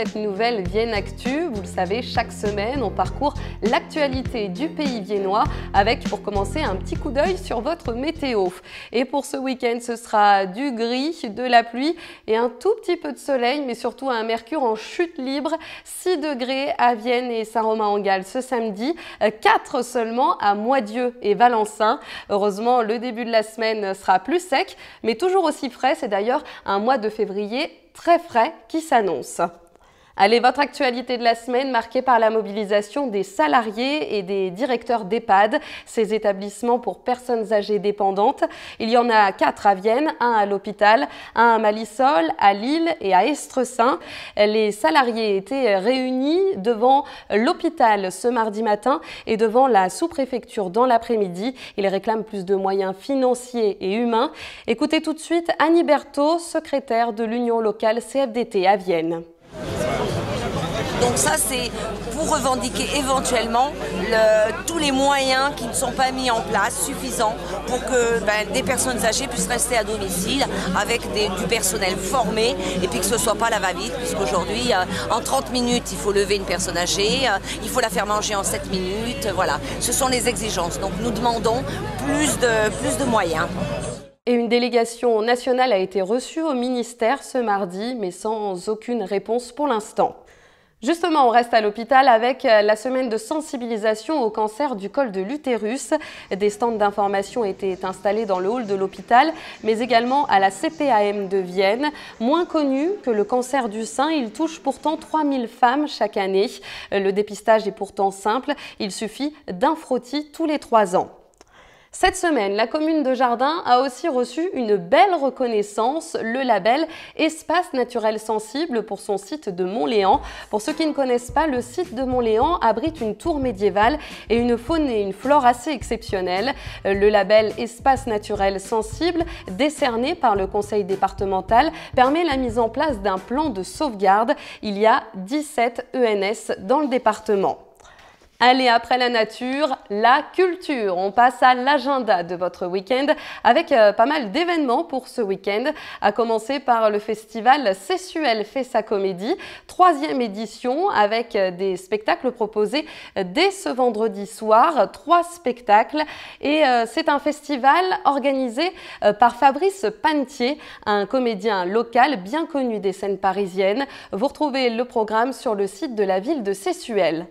cette nouvelle Vienne Actu. Vous le savez, chaque semaine, on parcourt l'actualité du pays viennois avec, pour commencer, un petit coup d'œil sur votre météo. Et pour ce week-end, ce sera du gris, de la pluie et un tout petit peu de soleil, mais surtout un mercure en chute libre. 6 degrés à Vienne et Saint-Romain-en-Galles ce samedi, 4 seulement à Moitié et Valencin. Heureusement, le début de la semaine sera plus sec, mais toujours aussi frais. C'est d'ailleurs un mois de février très frais qui s'annonce. Allez, votre actualité de la semaine marquée par la mobilisation des salariés et des directeurs d'EHPAD, ces établissements pour personnes âgées dépendantes. Il y en a 4 à Vienne, 1 à l'hôpital, 1 à Malisol, à Lille et à Estresin. Les salariés étaient réunis devant l'hôpital ce mardi matin et devant la sous-préfecture dans l'après-midi. Ils réclament plus de moyens financiers et humains. Écoutez tout de suite Annie Berthaud, secrétaire de l'Union locale CFDT à Vienne. Donc ça, c'est pour revendiquer éventuellement tous les moyens qui ne sont pas mis en place suffisants pour que des personnes âgées puissent rester à domicile avec du personnel formé et puis que ce ne soit pas la va-vite, puisqu'aujourd'hui, en 30 minutes, il faut lever une personne âgée, il faut la faire manger en 7 minutes, voilà. Ce sont les exigences. Donc nous demandons plus de moyens. Et une délégation nationale a été reçue au ministère ce mardi, mais sans aucune réponse pour l'instant. Justement, on reste à l'hôpital avec la semaine de sensibilisation au cancer du col de l'utérus. Des stands d'information étaient installés dans le hall de l'hôpital, mais également à la CPAM de Vienne. Moins connu que le cancer du sein, il touche pourtant 3000 femmes chaque année. Le dépistage est pourtant simple, il suffit d'un frottis tous les 3 ans. Cette semaine, la commune de Jardin a aussi reçu une belle reconnaissance, le label Espace naturel sensible pour son site de Montléan. Pour ceux qui ne connaissent pas, le site de Montléan abrite une tour médiévale et une faune et une flore assez exceptionnelles. Le label Espace naturel sensible, décerné par le conseil départemental, permet la mise en place d'un plan de sauvegarde. Il y a 17 ENS dans le département. Allez, après la nature, la culture. On passe à l'agenda de votre week-end avec pas mal d'événements pour ce week-end, à commencer par le festival Sessuel fait sa comédie, 3e édition avec des spectacles proposés dès ce vendredi soir, 3 spectacles. Et c'est un festival organisé par Fabrice Panetier, un comédien local bien connu des scènes parisiennes. Vous retrouvez le programme sur le site de la ville de Sessuel.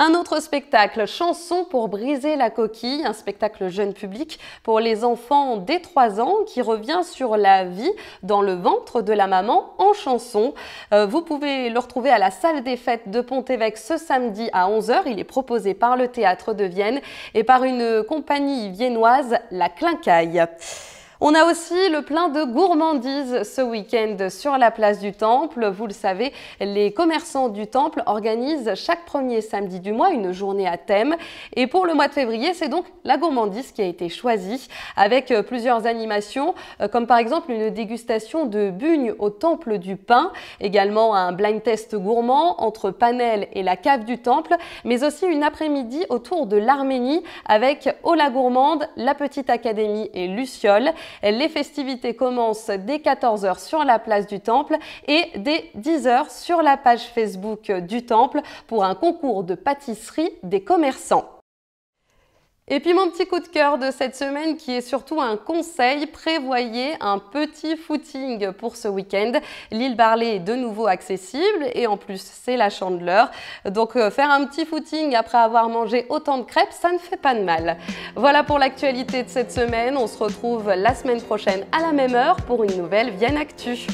Un autre spectacle, Chanson pour briser la coquille, un spectacle jeune public pour les enfants dès 3 ans qui revient sur la vie dans le ventre de la maman en chanson. Vous pouvez le retrouver à la salle des fêtes de Pont-Évêque ce samedi à 11 h. Il est proposé par le Théâtre de Vienne et par une compagnie viennoise, La Clinquaille. On a aussi le plein de gourmandises ce week-end sur la place du Temple. Vous le savez, les commerçants du Temple organisent chaque premier samedi du mois une journée à thème. Et pour le mois de février, c'est donc la gourmandise qui a été choisie avec plusieurs animations, comme par exemple une dégustation de bugnes au Temple du Pain, également un blind test gourmand entre Panel et la cave du Temple, mais aussi une après-midi autour de l'Arménie avec Ola Gourmande, la Petite Académie et Luciole. Les festivités commencent dès 14 h sur la place du Temple et dès 10 h sur la page Facebook du Temple pour un concours de pâtisserie des commerçants. Et puis mon petit coup de cœur de cette semaine qui est surtout un conseil, prévoyez un petit footing pour ce week-end. L'île Barley est de nouveau accessible et en plus c'est la Chandeleur. Donc faire un petit footing après avoir mangé autant de crêpes, ça ne fait pas de mal. Voilà pour l'actualité de cette semaine, on se retrouve la semaine prochaine à la même heure pour une nouvelle Vienne Actu.